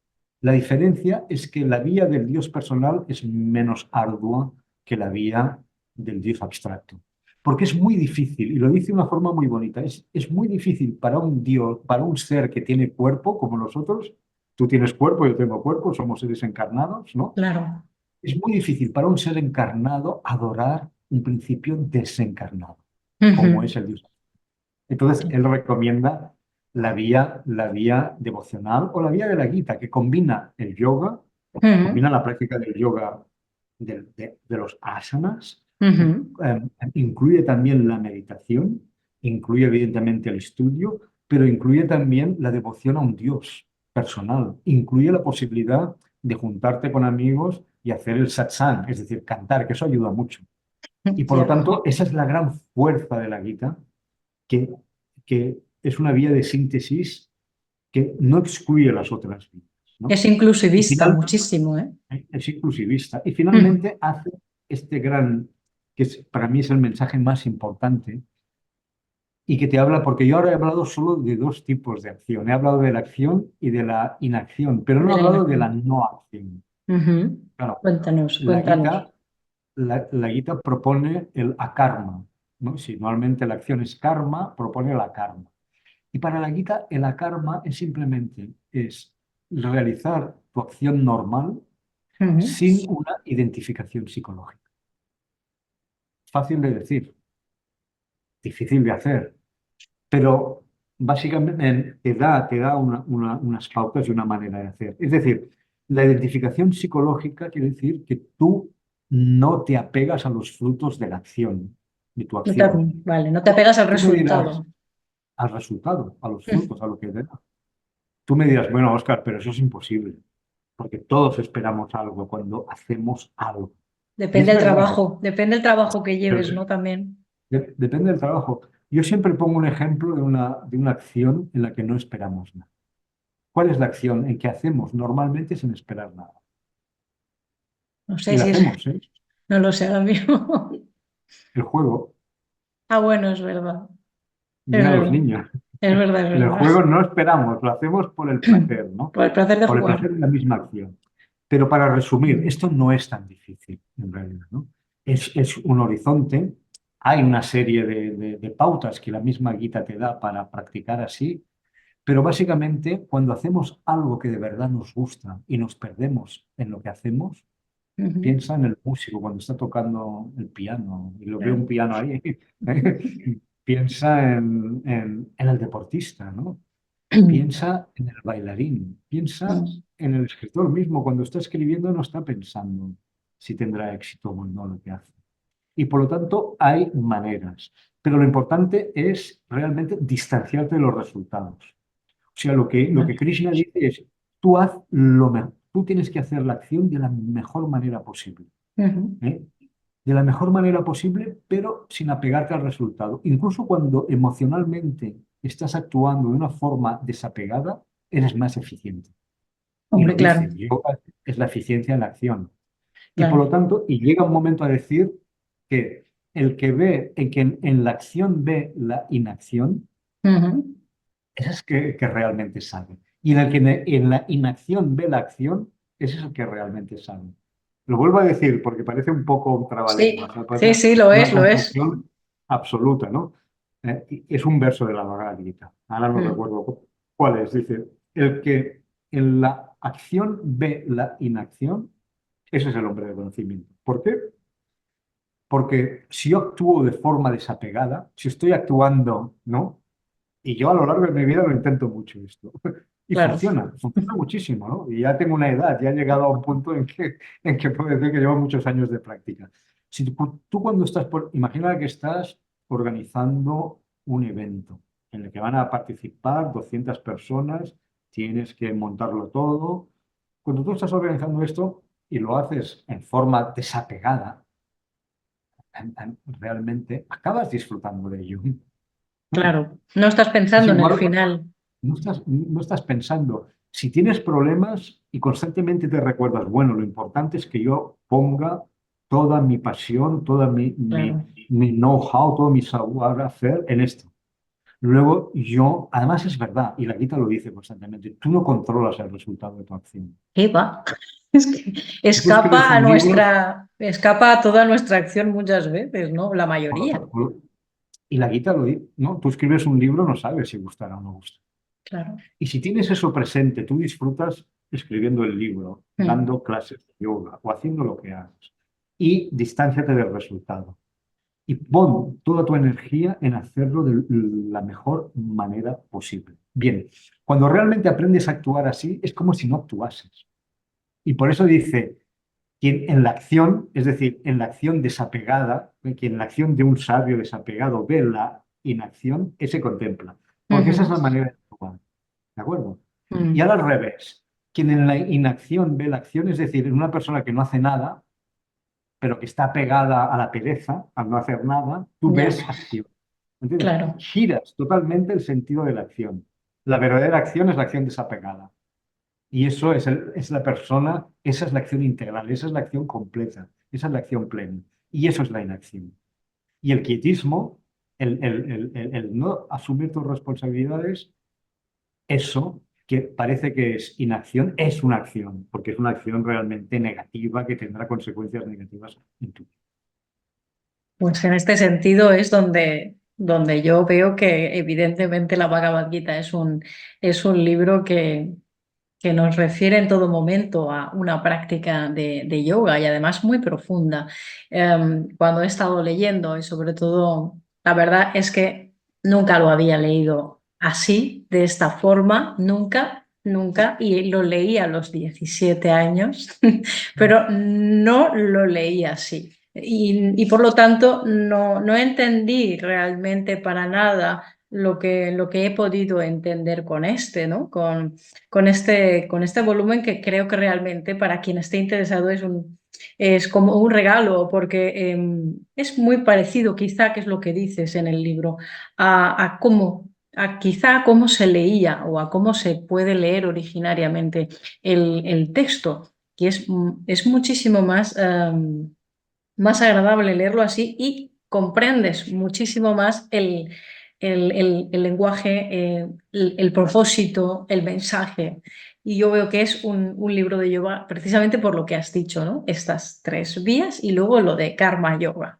la diferencia es que la vía del Dios personal es menos ardua que la vía del Dios abstracto. Porque es muy difícil, y lo dice de una forma muy bonita, es muy difícil para un Dios, para un ser que tiene cuerpo como nosotros, tú tienes cuerpo, yo tengo cuerpo, somos seres encarnados, ¿no? Claro. Es muy difícil para un ser encarnado adorar un principio desencarnado, como Ujú. es el Dios. Entonces, él recomienda la vía devocional o la vía de la Gita, que combina el yoga, Ujú. combina la práctica del yoga de los asanas, Ujú. incluye también la meditación, incluye evidentemente el estudio, pero incluye también la devoción a un Dios personal, incluye la posibilidad de juntarte con amigos y hacer el satsang, es decir, cantar, que eso ayuda mucho. Y por lo Ya. tanto, esa es la gran fuerza de la Gita, que, que es una vía de síntesis que no excluye las otras vías, Es ¿no? Y inclusivista final, muchísimo, ¿eh? es inclusivista. Y Ujú. finalmente hace este gran, para mí es el mensaje más importante, y que te habla, porque yo ahora he hablado solo de dos tipos de acción. He hablado de la acción y de la inacción, pero no he De la hablado de la inacción. no acción. Ujú. Claro, Cuéntanos, la cuéntanos. Gita, la Gita propone el akarma, ¿no? Si normalmente la acción es karma, propone la karma. Y para la Gita, el akarma es simplemente es realizar tu acción normal Ujú. sin una identificación psicológica. Fácil de decir, difícil de hacer, pero básicamente te da unas pautas y una manera de hacer. Es decir, la identificación psicológica quiere decir que tú no te apegas a los frutos de la acción, de tu No te, acción. vale, no te apegas al Tú me dirás resultado. al resultado, a los Ujú. frutos, a lo que te da. Tú me dirás, bueno, Oscar, pero eso es imposible, porque todos esperamos algo cuando hacemos algo. Y es verdad, Depende del trabajo que pero lleves, ¿no? También. depende del trabajo. Yo siempre pongo un ejemplo de una acción en la que no esperamos nada. ¿Cuál es la acción en que hacemos normalmente sin esperar nada? No Y sé la si es, hacemos, ¿eh? no lo sé ahora mismo. El juego. Ah, bueno, es verdad. Es Mira a los verdad. niños. Es verdad, es En el verdad. juego no esperamos, lo hacemos por el placer, ¿no? Por el placer de Por el jugar. placer de la misma acción. Pero para resumir, Mm. esto no es tan difícil, en realidad, ¿no? Es un horizonte. Hay una serie de pautas que la misma Gita te da para practicar así, pero básicamente cuando hacemos algo que de verdad nos gusta y nos perdemos en lo que hacemos, Ujú. piensa en el músico cuando está tocando el piano y lo ve un Claro. piano ahí. Piensa en el deportista, ¿no? Piensa en el bailarín, piensa Mm. en el escritor mismo. Cuando está escribiendo no está pensando si tendrá éxito o no lo que hace. Y por lo tanto hay maneras. Pero lo importante es realmente distanciarte de los resultados. O sea, lo que Krishna dice es, tú haz lo mejor, tú tienes que hacer la acción de la mejor manera posible. Ujú. ¿Eh? De la mejor manera posible, pero sin apegarte al resultado. Incluso cuando emocionalmente estás actuando de una forma desapegada, eres más eficiente. Y Hombre, lo claro, dice, yoga es la eficiencia en la acción. Y por lo claro. tanto, y llega un momento a decir que el que ve, el que en la acción ve la inacción, Ujú. ese es que realmente sabe. Y en el que en la inacción ve la acción, ese es el que realmente sabe. Lo vuelvo a decir porque parece un poco un Sí, trabalenguas, me sí, parece sí, lo una es, lo es. confusión absoluta, ¿no? Y es un verso de la Bhagavad Gita. Ahora no Mm. recuerdo cuál es. Dice, el que en la acción ve la inacción, ese es el hombre de conocimiento. ¿Por qué? Porque si yo actúo de forma desapegada, si estoy actuando, ¿no? Y yo a lo largo de mi vida lo intento mucho esto. Y Claro. funciona muchísimo, ¿no? Y ya tengo una edad, ya he llegado a un punto en que puedo decir que llevo muchos años de práctica. Si tú cuando estás imagina que estás organizando un evento en el que van a participar 200 personas, tienes que montarlo todo. Cuando tú estás organizando esto y lo haces en forma desapegada, realmente acabas disfrutando de ello. ¿No? Claro. No estás Y pensando sin en el embargo, final. no estás pensando. Si tienes problemas y constantemente te recuerdas, bueno, lo importante es que yo ponga toda mi pasión, toda claro. mi know-how, todo mi saber-hacer en esto. Luego yo, además es verdad, y la Gita lo dice constantemente, tú no controlas el resultado de tu acción. ¿Qué va? Es que Si tú escribes un libro, escapa a toda nuestra acción muchas veces, ¿no? La mayoría. y la Gita lo dice, ¿no? Tú escribes un libro, no sabes si gustará o no gusta. Claro. Y si tienes eso presente, tú disfrutas escribiendo el libro, Mm. dando clases de yoga o haciendo lo que hagas. Y distánciate del resultado. Y pon toda tu energía en hacerlo de la mejor manera posible. Bien, cuando realmente aprendes a actuar así, es como si no actuases. Y por eso dice, quien en la acción, es decir, en la acción desapegada, quien en la acción de un sabio desapegado ve la inacción, ese contempla. Porque esa es Ujú. la manera de actuar. ¿De acuerdo? Y Mm. ahora al revés. Quien en la inacción ve la acción, es decir, en una persona que no hace nada, pero que está pegada a la pereza, al no hacer nada, tú Ya, ves acción. ¿Entiendes? claro. Giras totalmente el sentido de la acción. La verdadera acción es la acción desapegada. Y eso es la persona, esa es la acción integral, esa es la acción completa, esa es la acción plena. Y eso es la inacción. Y el quietismo, el no asumir tus responsabilidades, eso que parece que es inacción, es una acción, porque es una acción realmente negativa que tendrá consecuencias negativas en tu vida. Pues en este sentido es donde yo veo que evidentemente la Bhagavad Gita es un libro que nos refiere en todo momento a una práctica de yoga y además muy profunda. Cuando he estado leyendo y sobre todo, la verdad es que nunca lo había leído así, de esta forma, nunca, nunca, y lo leí a los 17 años, pero no lo leí así. Y por lo tanto no entendí realmente para nada lo que he podido entender con este, ¿no? Con este volumen que creo que realmente para quien esté interesado es como un regalo, porque es muy parecido, quizá, que es lo que dices en el libro, a cómo, a quizá a cómo se leía o a cómo se puede leer originariamente el texto, que es muchísimo más, más agradable leerlo así y comprendes muchísimo más el lenguaje, el propósito, el mensaje. Y yo veo que es un libro de yoga precisamente por lo que has dicho, ¿no? Estas tres vías y luego lo de karma yoga.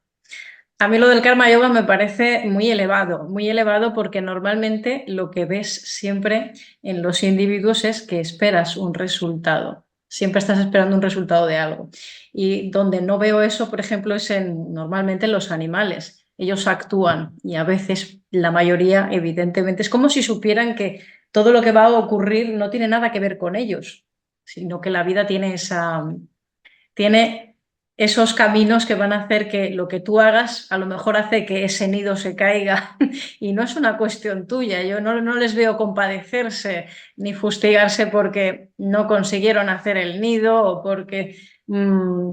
A mí lo del karma yoga me parece muy elevado porque normalmente lo que ves siempre en los individuos es que esperas un resultado, siempre estás esperando un resultado de algo. Y donde no veo eso, por ejemplo, es normalmente en los animales. Ellos actúan y a veces la mayoría, evidentemente, es como si supieran que todo lo que va a ocurrir no tiene nada que ver con ellos, sino que la vida tiene esos caminos que van a hacer que lo que tú hagas a lo mejor hace que ese nido se caiga y no es una cuestión tuya. Yo no les veo compadecerse ni fustigarse porque no consiguieron hacer el nido o porque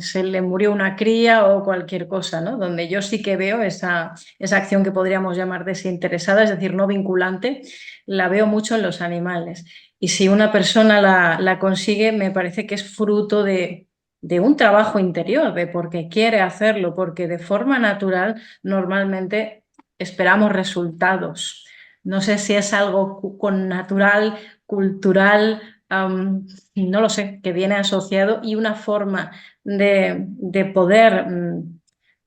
se le murió una cría o cualquier cosa, ¿no? Donde yo sí que veo esa acción que podríamos llamar desinteresada, es decir, no vinculante, la veo mucho en los animales. Y si una persona la consigue, me parece que es fruto de un trabajo interior, de porque quiere hacerlo, porque de forma natural normalmente esperamos resultados. No sé si es algo con natural, cultural, no lo sé, que viene asociado y una forma de poder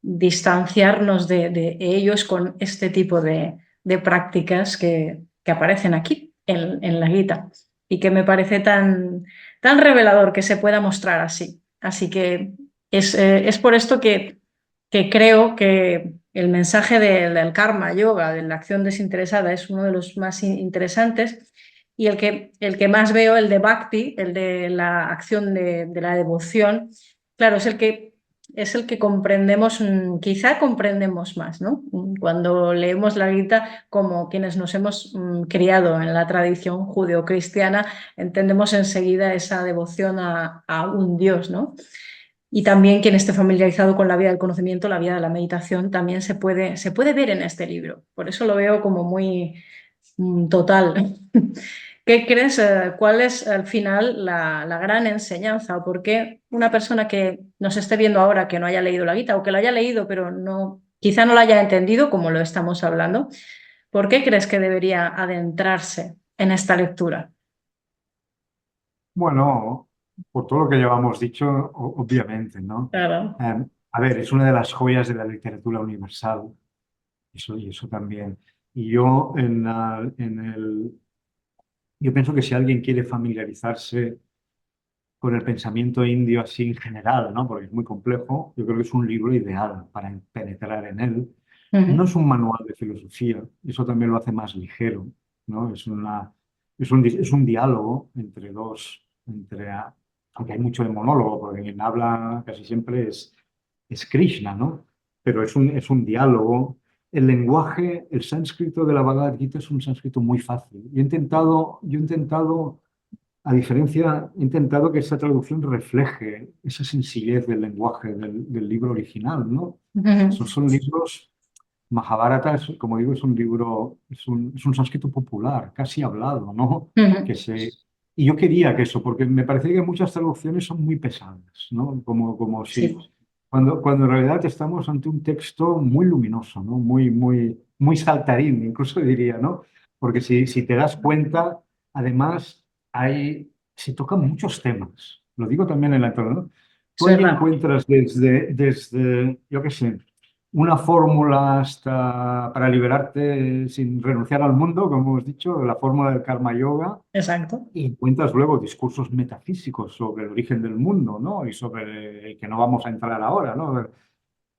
distanciarnos de ellos con este tipo de prácticas que aparecen aquí en la Gita y que me parece tan revelador que se pueda mostrar así. Así que es por esto que creo que el mensaje del karma yoga, de la acción desinteresada, es uno de los más interesantes y el que más veo, el de bhakti, el de la acción de la devoción, claro, es el que comprendemos, quizá comprendemos más, ¿no? Cuando leemos la Gita, como quienes nos hemos criado en la tradición judeocristiana, entendemos enseguida esa devoción a un Dios, ¿no? Y también quien esté familiarizado con la vida del conocimiento, la vida de la meditación, también se puede ver en este libro. Por eso lo veo como muy total. ¿Qué crees? ¿Cuál es al final la gran enseñanza? ¿O por qué una persona que nos esté viendo ahora que no haya leído la Gita o que lo haya leído pero no, quizá no lo haya entendido como lo estamos hablando? ¿Por qué crees que debería adentrarse en esta lectura? Bueno, por todo lo que llevamos dicho, obviamente, ¿no? Claro. A ver, es una de las joyas de la literatura universal, y eso también. Y yo yo pienso que si alguien quiere familiarizarse con el pensamiento indio así en general, ¿no? Porque es muy complejo, yo creo que es un libro ideal para penetrar en él. No Ujú, es un manual de filosofía, eso también lo hace más ligero, ¿no? Es un diálogo entre dos, aunque hay mucho de monólogo, porque quien habla casi siempre es Krishna, ¿no? Pero es un diálogo. El lenguaje, el sánscrito de la Bhagavad Gita es un sánscrito muy fácil. Yo he intentado he intentado que esta traducción refleje esa sencillez del lenguaje del libro original, ¿no? ujú, Son libros, Mahabharata, como digo, es un libro, es un sánscrito popular, casi hablado, ¿no? ujú. Que se, y yo quería que eso, porque me parece que muchas traducciones son muy pesadas, ¿no? Como si, Sí, cuando en realidad estamos ante un texto muy luminoso, ¿no? Muy, muy, muy saltarín, incluso diría, ¿no? Porque si te das cuenta, además, se tocan muchos temas. Lo digo también en la introducción, ¿no? es Tú ahí verdad. encuentras desde, yo qué sé, una fórmula para liberarte sin renunciar al mundo, como hemos dicho, la fórmula del karma yoga, Exacto. y encuentras luego discursos metafísicos sobre el origen del mundo, ¿no? Y sobre el que no vamos a entrar ahora, ¿no?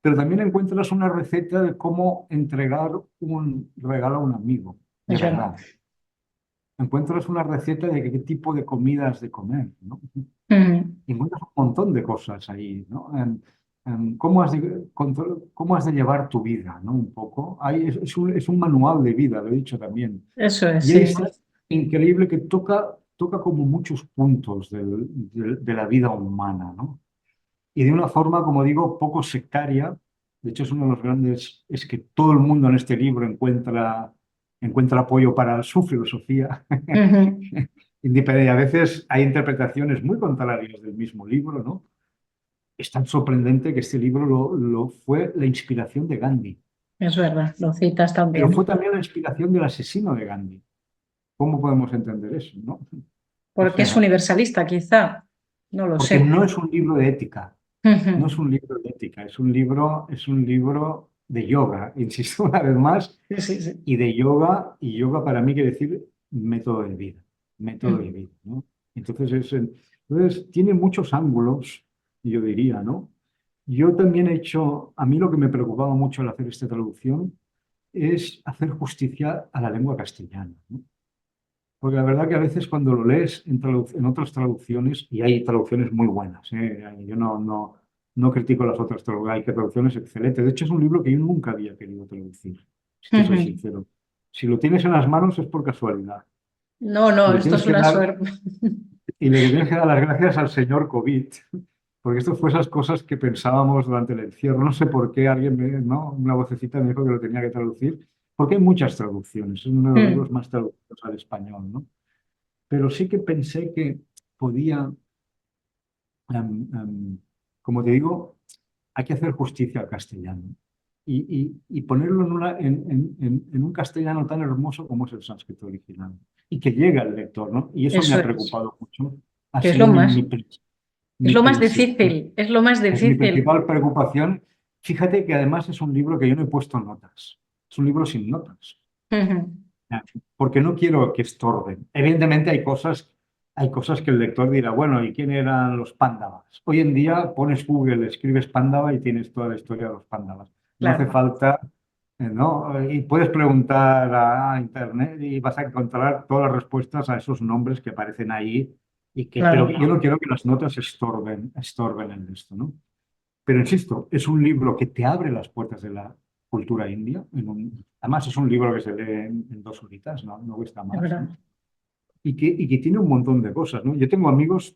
Pero también encuentras una receta de cómo entregar un regalo a un amigo, de Es verdad. verdad. Encuentras una receta de qué tipo de comida has de comer, ¿no? Ujú. Y encuentras un montón de cosas ahí, ¿no? Cómo has de llevar tu vida, ¿no? Un poco. Es un manual de vida, lo he dicho también. Eso es, Y ahí sí. está increíble que toca como muchos puntos de la vida humana, ¿no? Y de una forma, como digo, poco sectaria. De hecho, es uno de los grandes, es que todo el mundo en este libro encuentra apoyo para su filosofía. Ujú. Independiente. A veces hay interpretaciones muy contrarias del mismo libro, ¿no? Es tan sorprendente que este libro fue la inspiración de Gandhi, Es verdad, lo citas pero fue también. también la inspiración del asesino de Gandhi. ¿Cómo podemos entender eso, no? O Porque es sea, universalista, quizá. No lo porque sé. no es un libro de ética, no es Ujú. un libro de ética, es un libro de yoga, insisto una vez más, Sí, sí, sí. y yoga para mí quiere decir método de Ujú. vida, ¿no? Entonces tiene muchos ángulos, yo diría, ¿no? Yo también a mí lo que me preocupaba mucho al hacer esta traducción es hacer justicia a la lengua castellana, ¿no? Porque la verdad que a veces cuando lo lees en otras traducciones, y hay traducciones muy buenas, yo no critico las otras traducciones, hay traducciones excelentes. De hecho, es un libro que yo nunca había querido traducir, si te soy Ujú. sincero. Si lo tienes en las manos es por casualidad. No, Y no, le esto tienes es que una dar, suerte. y le tienes que dar las gracias al señor COVID, porque esto fue esas cosas que pensábamos durante el encierro. No sé por qué ¿no? Una vocecita me dijo que lo tenía que traducir, porque hay muchas traducciones, es uno de los libros Mm. más traducidos al español, ¿no? Pero sí que pensé que podía, como te digo, hay que hacer justicia al castellano y ponerlo en un castellano tan hermoso como es el sánscrito original y que llegue al lector, ¿no? Y eso me Eso ha es. preocupado mucho. Ha Que sido es mi lo más principal, difícil, es lo más es mi difícil. principal preocupación. Fíjate que además es un libro que yo no he puesto notas. Es un libro sin notas. Ujú. Porque no quiero que estorben. Evidentemente hay cosas que el lector dirá, bueno, ¿y quién eran los pándavas? Hoy en día pones Google, escribes pándava y tienes toda la historia de los pándavas. No hace Claro, falta, ¿no? Y puedes preguntar a Internet y vas a encontrar todas las respuestas a esos nombres que aparecen ahí. Pero claro. yo no quiero que las notas estorben en esto, ¿no? Pero insisto, es un libro que te abre las puertas de la cultura india. Además, es un libro que se lee en 2 horitas, no cuesta Es más, verdad. ¿no? Y que tiene un montón de cosas, ¿no? Yo tengo amigos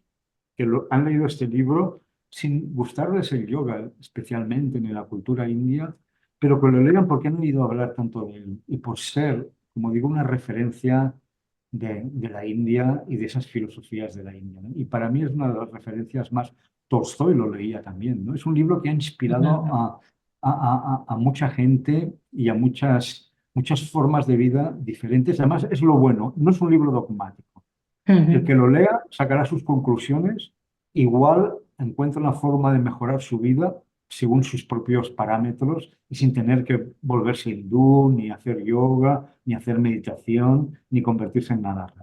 que han leído este libro sin gustarles el yoga, especialmente ni la cultura india, pero que lo lean porque han oído hablar tanto de él y por ser, como digo, una referencia de la India y de esas filosofías de la India, ¿no? Y para mí es una de las referencias más. Tolstói lo leía también, ¿no? Es un libro que ha inspirado Ujú, a mucha gente y a muchas formas de vida diferentes. Además, es lo bueno, no es un libro dogmático. El ujú. que lo lea sacará sus conclusiones, igual encuentra una forma de mejorar su vida según sus propios parámetros y sin tener que volverse hindú, ni hacer yoga, ni hacer meditación, ni convertirse en nada.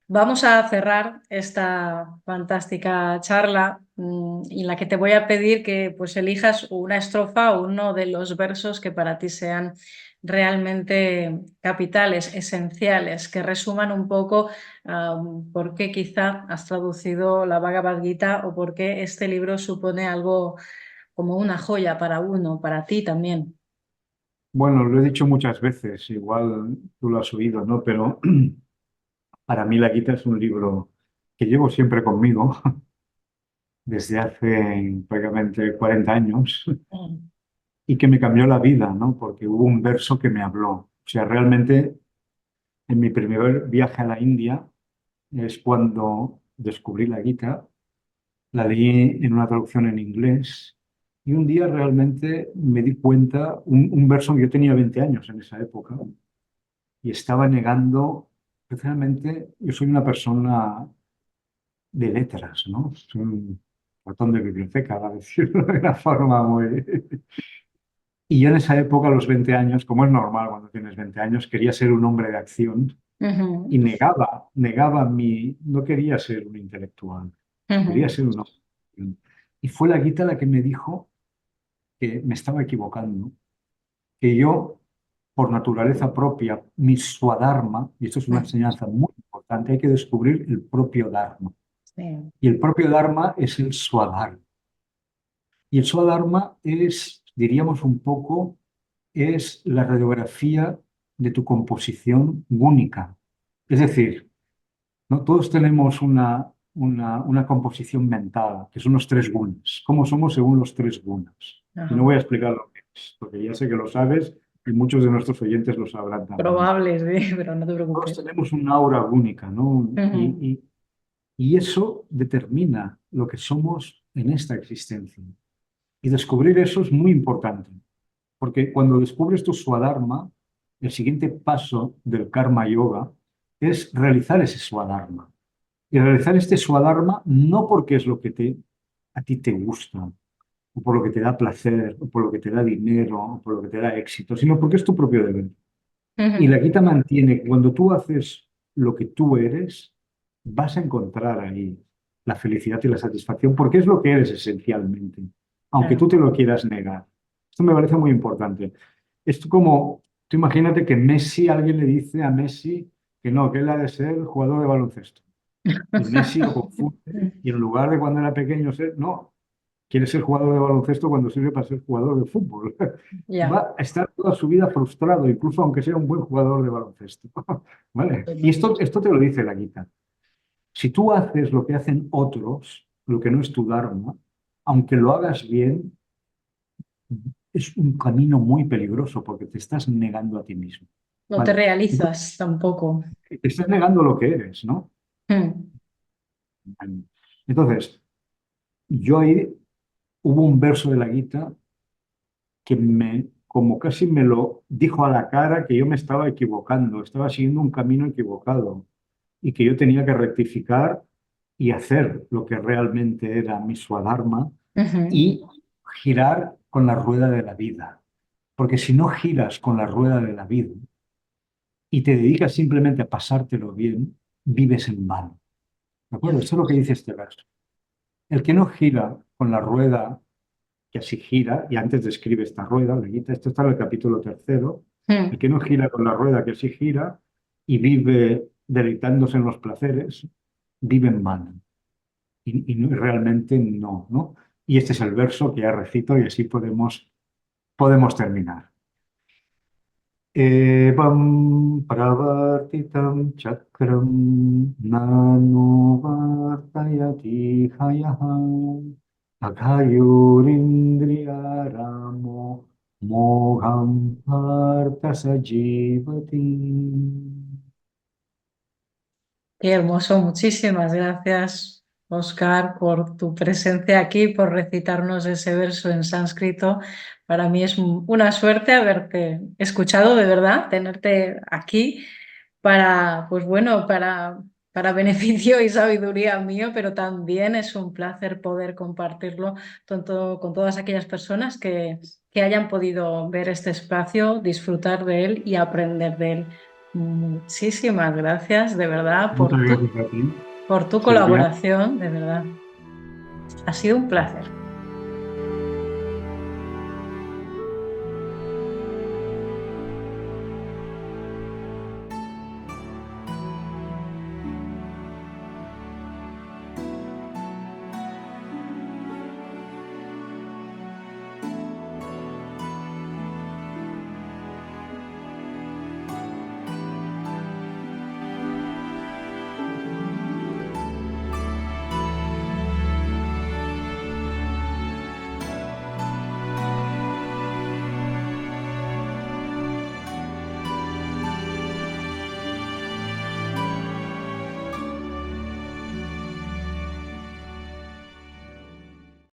Vamos a cerrar esta fantástica charla en la que te voy a pedir que pues elijas una estrofa o uno de los versos que para ti sean realmente capitales, esenciales, que resuman un poco por qué quizá has traducido la Bhagavad Gita o por qué este libro supone algo como una joya para uno, para ti también. Bueno, lo he dicho muchas veces, igual tú lo has oído, ¿no? Pero para mí la Gita es un libro que llevo siempre conmigo desde hace prácticamente 40 años Mm. y que me cambió la vida, ¿no? Porque hubo un verso que me habló. O sea, realmente en mi primer viaje a la India es cuando descubrí la Gita, la leí en una traducción en inglés y un día realmente me di cuenta, un verso, yo tenía 20 años en esa época y estaba negando, especialmente yo soy una persona de letras, ¿no? Soy un ratón de biblioteca, a decirlo de una forma muy... Y yo en esa época, a los 20 años, como es normal cuando tienes 20 años, quería ser un hombre de acción y Ujú, negaba no quería ser un intelectual, quería ujú. ser un hombre de acción. Y fue la Gita la que me dijo que me estaba equivocando, que yo, por naturaleza propia, mi swadharma, y esto es una enseñanza muy importante, hay que descubrir el propio dharma. Sí. Y el propio dharma es el swadharma. Y el swadharma es, diríamos un poco, es la radiografía de tu composición única. Es decir, ¿no? Todos tenemos una composición mental, que son los tres gunas. ¿Cómo somos según los tres gunas? Y no Ajá. voy a explicar lo que es, porque ya sé que lo sabes y muchos de nuestros oyentes lo sabrán también. Probable, sí, pero no te Todos preocupes. tenemos un aura única, ¿no? Ujú. Y eso determina lo que somos en esta existencia. Y descubrir eso es muy importante, porque cuando descubres tu swadharma, el siguiente paso del karma yoga es realizar ese swadharma. Y realizar este swadharma no porque es lo que a ti te gusta, o por lo que te da placer, o por lo que te da dinero, o por lo que te da éxito, sino porque es tu propio deber. Y Ujú. la Gita mantiene que cuando tú haces lo que tú eres, vas a encontrar ahí la felicidad y la satisfacción, porque es lo que eres esencialmente, aunque tú Claro. te lo quieras negar. Esto me parece muy importante. Esto como, tú imagínate que Messi, alguien le dice a Messi que él ha de ser jugador de baloncesto. Y Messi lo confunde y en lugar de cuando era pequeño ser, no, quiere ser jugador de baloncesto cuando sirve para ser jugador de fútbol. Ya. Va a estar toda su vida frustrado, incluso aunque sea un buen jugador de baloncesto. ¿Vale? Y esto te lo dice la Gita. Si tú haces lo que hacen otros, lo que no es tu dharma, aunque lo hagas bien, es un camino muy peligroso porque te estás negando a ti mismo. No te ¿Vale? realizas tampoco. Te estás negando lo que eres, ¿no? Mm. Entonces, yo ahí hubo un verso de la Gita que como casi me lo dijo a la cara que yo me estaba equivocando, estaba siguiendo un camino equivocado y que yo tenía que rectificar y hacer lo que realmente era mi swadharma Ujú. y girar con la rueda de la vida. Porque si no giras con la rueda de la vida y te dedicas simplemente a pasártelo bien, vives en vano. ¿De acuerdo? Ya. Eso es lo que dice este verso. El que no gira con la rueda que así gira, y antes describe esta rueda, la Gita, esto está en el capítulo tercero, el Mm. que no gira con la rueda que así gira y vive deleitándose en los placeres, vive en vano. Realmente no, ¿no? Y este es el verso que ya recito y así podemos terminar. Evam pravartitam chakram nanuvartayati hayaha aghayurindriyaramo moham partha sajivati. Qué hermoso, muchísimas gracias, Oscar, por tu presencia aquí, por recitarnos ese verso en sánscrito. Para mí es una suerte haberte escuchado de verdad, tenerte aquí para, pues bueno, para beneficio y sabiduría mío, pero también es un placer poder compartirlo con todas aquellas personas que hayan podido ver este espacio, disfrutar de él y aprender de él. Muchísimas gracias, de verdad, Muchas gracias a ti, por tu Silvia. colaboración, de verdad. Ha sido un placer.